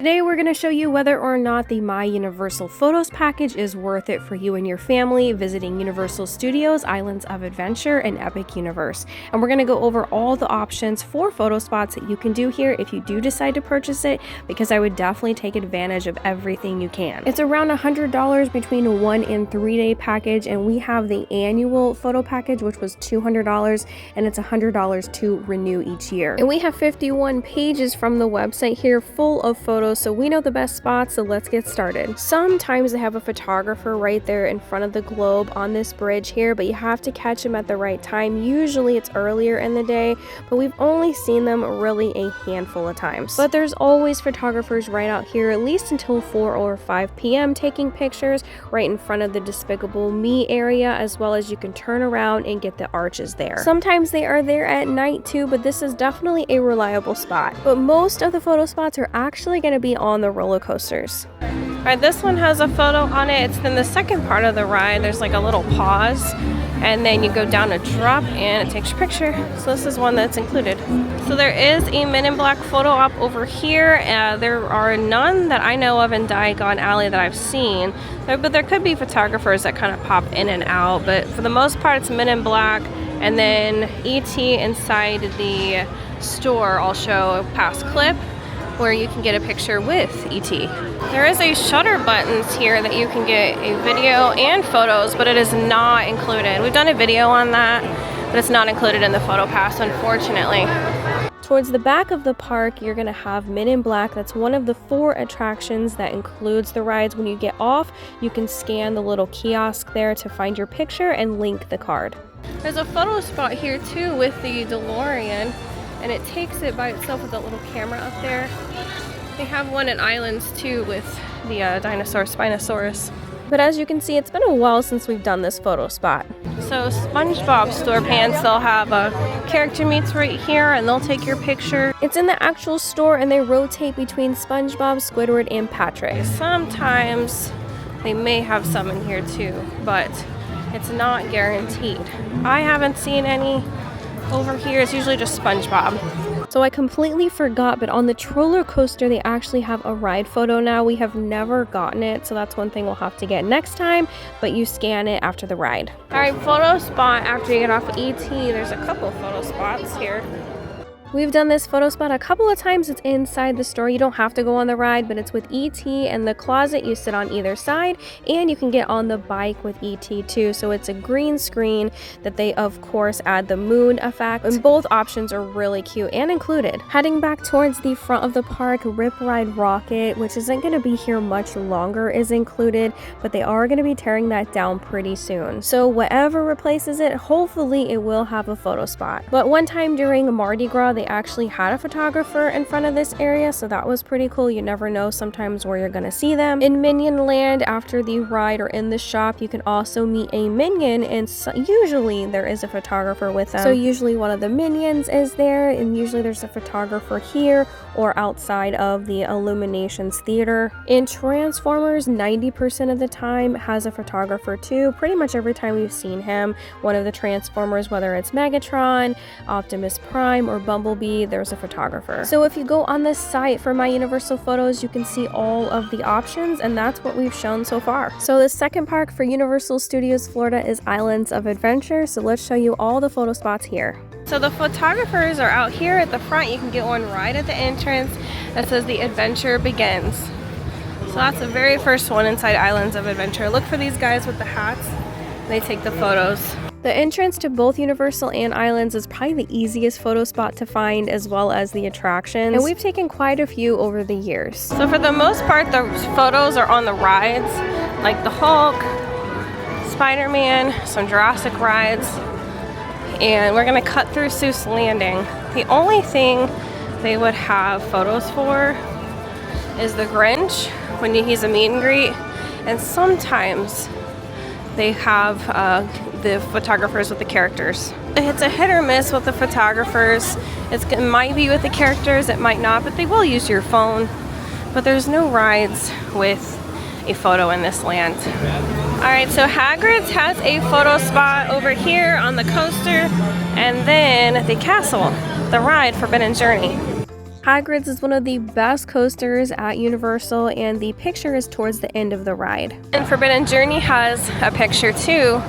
Today we're going to show you whether or not the My Universal Photos package is worth it for you and your family visiting Universal Studios, Islands of Adventure, and Epic Universe. And we're going to go over all the options for photo spots that you can do here if you do decide to purchase it, because I would definitely take advantage of everything you can. It's around $100 between a 1 and 3 day package, and we have the annual photo package, which was $200, and it's $100 to renew each year. And we have 51 pages from the website here full of photos, so we know the best spots, so let's get started. Sometimes they have a photographer right there in front of the globe on this bridge here, but you have to catch them at the right time. Usually it's earlier in the day, but we've only seen them really a handful of times. But there's always photographers right out here, at least until 4 or 5 p.m. taking pictures right in front of the Despicable Me area, as well as you can turn around and get the arches there. Sometimes they are there at night too, but this is definitely a reliable spot. But most of the photo spots are actually going to be on the roller coasters. Alright, this one has a photo on it. It's in the second part of the ride. There's like a little pause, and then you go down a drop and it takes your picture. So this is one that's included. So there is a Men in Black photo op over here. There are none that I know of in Diagon Alley that I've seen, but there could be photographers that kind of pop in and out, but for the most part it's Men in Black, and then E.T. inside the store. I'll show a past clip where you can get a picture with E.T. There is a Shutterbutton here that you can get a video and photos, but it is not included. We've done a video on that, but it's not included in the Photopass, unfortunately. Towards the back of the park, you're going to have Men in Black. That's one of the 4 attractions that includes the rides. When you get off, you can scan the little kiosk there to find your picture and link the card. There's a photo spot here too with the DeLorean, and it takes it by itself with that little camera up there. They have one at Islands too with the dinosaur Spinosaurus. But as you can see, it's been a while since we've done this photo spot. So SpongeBob SquarePants, they'll have a character meets right here and they'll take your picture. It's in the actual store and they rotate between SpongeBob, Squidward, and Patrick. Sometimes they may have some in here too, but it's not guaranteed. I haven't seen any over here. It's usually just SpongeBob. So I completely forgot, but on the Troller Coaster, they actually have a ride photo now. We have never gotten it, so that's one thing we'll have to get next time, but you scan it after the ride. All right, photo spot after you get off E.T. There's a couple photo spots here. We've done this photo spot a couple of times. It's inside the store. You don't have to go on the ride, but it's with E.T. and the closet. You sit on either side, and you can get on the bike with E.T. too. So it's a green screen that they, of course, add the moon effect. And both options are really cute and included. Heading back towards the front of the park, Rip Ride Rocket, which isn't going to be here much longer, is included, but they are going to be tearing that down pretty soon. So whatever replaces it, hopefully it will have a photo spot. But one time during Mardi Gras, they actually had a photographer in front of this area, so that was pretty cool. You never know sometimes where you're gonna see them. In Minion Land, after the ride or in the shop, you can also meet a Minion, and usually there is a photographer with them. So usually one of the Minions is there, and usually there's a photographer here or outside of the Illuminations Theater. In Transformers, 90% of the time has a photographer too. Pretty much every time we've seen him, one of the Transformers, whether it's Megatron, Optimus Prime, or Bumblebee, there's a photographer. So if you go on this site for My Universal Photos, you can see all of the options, and that's what we've shown so far. So the second park for Universal Studios Florida is Islands of Adventure, so let's show you all the photo spots here. So the photographers are out here at the front. You can get one right at the entrance that says the adventure begins. So that's the very first one inside Islands of Adventure. Look for these guys with the hats. They take the photos. The entrance to both Universal and Islands is probably the easiest photo spot to find, as well as the attractions. And we've taken quite a few over the years. So for the most part, the photos are on the rides, like the Hulk, Spider-Man, some Jurassic rides. And we're gonna cut through Seuss Landing. The only thing they would have photos for is the Grinch, when he's a meet and greet. And sometimes they have the photographers with the characters. It's a hit or miss with the photographers. It might be with the characters, it might not, but they will use your phone. But there's no rides with a photo in this land. Alright, so Hagrid's has a photo spot over here on the coaster, and then the castle, the ride Forbidden Journey. Hagrid's is one of the best coasters at Universal, and the picture is towards the end of the ride. And Forbidden Journey has a picture too.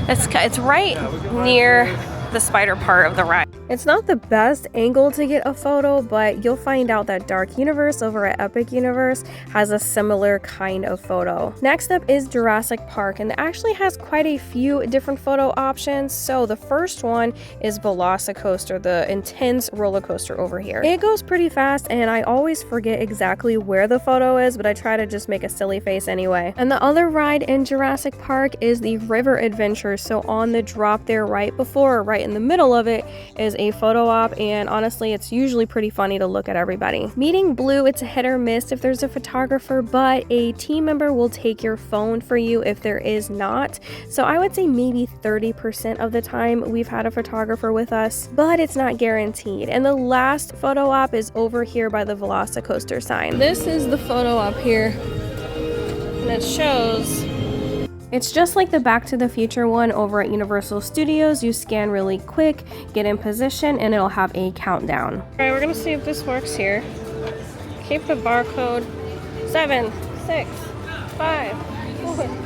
It's right near the spider part of the ride. It's not the best angle to get a photo, but you'll find out that Dark Universe over at Epic Universe has a similar kind of photo. Next up is Jurassic Park, and it actually has quite a few different photo options. So the first one is Velocicoaster, the intense roller coaster over here. It goes pretty fast, and I always forget exactly where the photo is, but I try to just make a silly face anyway. And the other ride in Jurassic Park is the River Adventure. So on the drop there right before, right in the middle of it, is a photo op, and honestly it's usually pretty funny to look at everybody. Meeting Blue, it's a hit or miss if there's a photographer, but a team member will take your phone for you if there is not. So I would say maybe 30% of the time we've had a photographer with us, but it's not guaranteed. And the last photo op is over here by the Velocicoaster sign. This is the photo op here, and it shows it's just like the Back to the Future one over at Universal Studios. You scan really quick, get in position, and it'll have a countdown. Alright, we're gonna see if this works here. Keep the barcode. 7, 6, 5, 4.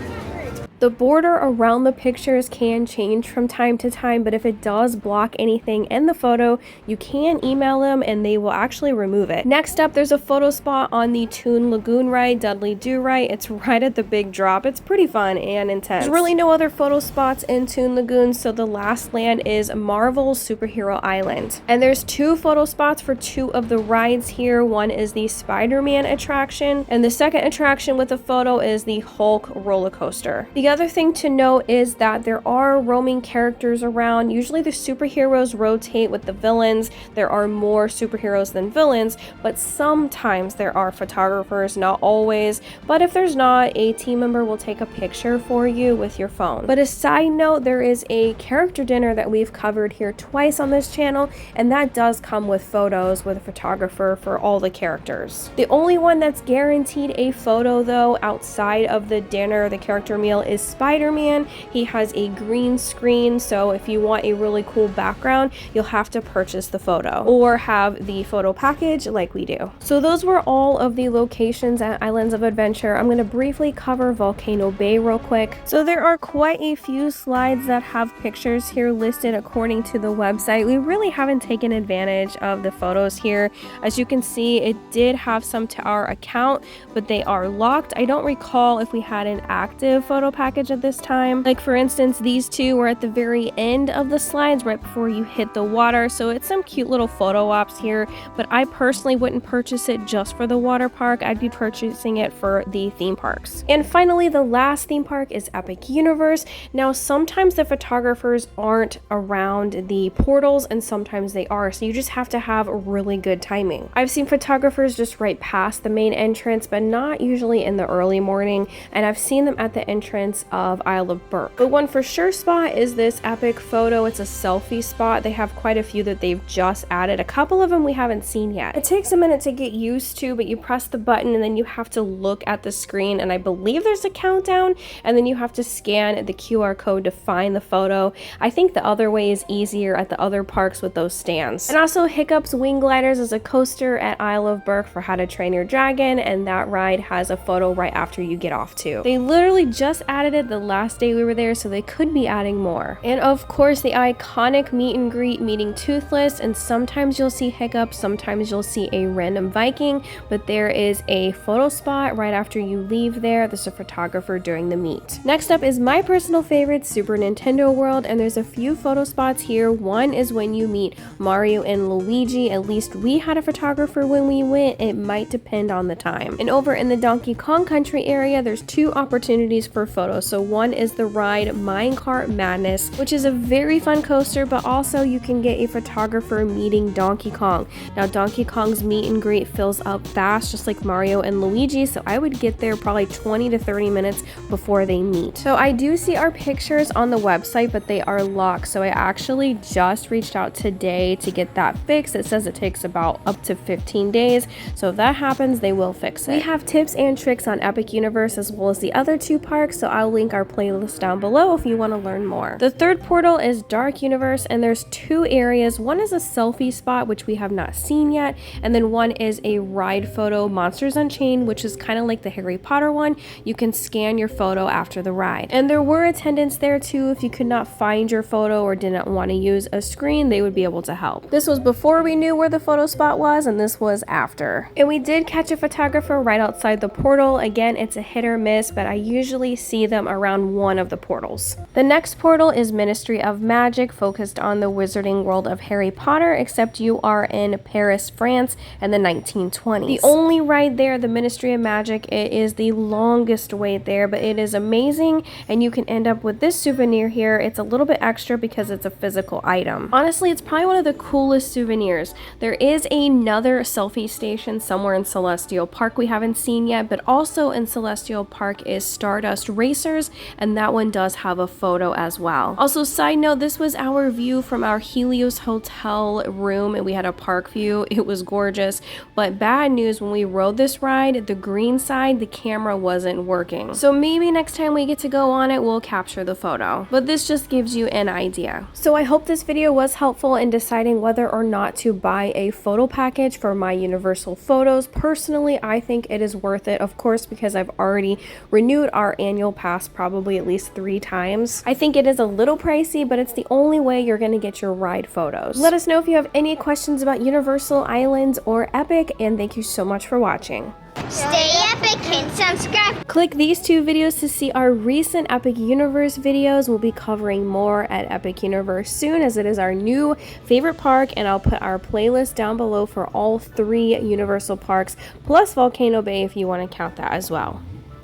The border around the pictures can change from time to time, but if it does block anything in the photo, you can email them and they will actually remove it. Next up, there's a photo spot on the Toon Lagoon ride, Dudley Do Right. It's right at the big drop. It's pretty fun and intense. There's really no other photo spots in Toon Lagoon, so the last land is Marvel's Superhero Island. And there's 2 photo spots for 2 of the rides here. One is the Spider-Man attraction, and the second attraction with a photo is the Hulk roller coaster. The other thing to note is that there are roaming characters around. Usually the superheroes rotate with the villains. There are more superheroes than villains, but sometimes there are photographers, not always. But if there's not, a team member will take a picture for you with your phone. But a side note, there is a character dinner that we've covered here twice on this channel, and that does come with photos with a photographer for all the characters. The only one that's guaranteed a photo though outside of the dinner, the character meal, is Spider-Man. He has a green screen, so if you want a really cool background, you'll have to purchase the photo or have the photo package like we do. So those were all of the locations at Islands of Adventure. I'm going to briefly cover Volcano Bay real quick. So there are quite a few slides that have pictures here listed according to the website. We really haven't taken advantage of the photos here. As you can see, it did have some to our account, but they are locked. I don't recall if we had an active photo package at this time. Like for instance, these 2 were at the very end of the slides right before you hit the water, so it's some cute little photo ops here, but I personally wouldn't purchase it just for the water park. I'd be purchasing it for the theme parks. And finally, the last theme park is Epic Universe. Now sometimes the photographers aren't around the portals and sometimes they are, so you just have to have really good timing. I've seen photographers just right past the main entrance, but not usually in the early morning, and I've seen them at the entrance of Isle of Burke. The one for sure spot is this epic photo. It's a selfie spot. They have quite a few that they've just added. A couple of them we haven't seen yet. It takes a minute to get used to, but you press the button and then you have to look at the screen, and I believe there's a countdown, and then you have to scan the QR code to find the photo. I think the other way is easier at the other parks with those stands. And also Hiccup's Wing Gliders is a coaster at Isle of Burke for How to Train Your Dragon, and that ride has a photo right after you get off too. They literally just added it the last day we were there, so they could be adding more. And of course the iconic meet and greet meeting Toothless, and sometimes you'll see Hiccup, sometimes you'll see a random Viking, but there is a photo spot right after you leave there. There's a photographer during the meet. Next up is my personal favorite, Super Nintendo World, and there's a few photo spots here. One is when you meet Mario and Luigi. At least we had a photographer when we went. It might depend on the time. And over in the Donkey Kong Country area, there's 2 opportunities for photos. So one is the ride Minecart Madness, which is a very fun coaster, but also you can get a photographer meeting Donkey Kong. Now Donkey Kong's meet and greet fills up fast, just like Mario and Luigi, so I would get there probably 20 to 30 minutes before they meet. So I do see our pictures on the website, but they are locked, so I actually just reached out today to get that fixed. It says it takes about up to 15 days, so if that happens, they will fix it. We have tips and tricks on Epic Universe as well as the other 2 parks, so I'll link our playlist down below if you want to learn more. The third portal is Dark Universe, and there's two areas. One is a selfie spot, which we have not seen yet, and then one is a ride photo, Monsters Unchained, which is kind of like the Harry Potter one. You can scan your photo after the ride. And there were attendants there too. If you could not find your photo or didn't want to use a screen, they would be able to help. This was before we knew where the photo spot was, and this was after. And we did catch a photographer right outside the portal. Again, it's a hit or miss, but I usually see them around one of the portals. The next portal is Ministry of Magic, focused on the wizarding world of Harry Potter, except you are in Paris, France in the 1920s. The only ride there, the Ministry of Magic, it is the longest wait there, but it is amazing, and you can end up with this souvenir here. It's a little bit extra because it's a physical item. Honestly, it's probably one of the coolest souvenirs. There is another selfie station somewhere in Celestial Park we haven't seen yet, but also in Celestial Park is Stardust Racers, and that one does have a photo as well. Also, side note, this was our view from our Helios Hotel room, and we had a park view. It was gorgeous, but bad news, when we rode this ride, the green side, the camera wasn't working. So maybe next time we get to go on it, we'll capture the photo. But this just gives you an idea. So I hope this video was helpful in deciding whether or not to buy a photo package for My Universal Photos. Personally, I think it is worth it, of course, because I've already renewed our annual pass probably at least 3 times. I think it is a little pricey, but it's the only way you're going to get your ride photos. Let us know if you have any questions about Universal Islands or Epic, and thank you so much for watching. Stay epic and subscribe. Click these 2 videos to see our recent Epic Universe videos. We'll be covering more at Epic Universe soon, as it is our new favorite park, and I'll put our playlist down below for all 3 Universal parks, plus Volcano Bay if you want to count that as well.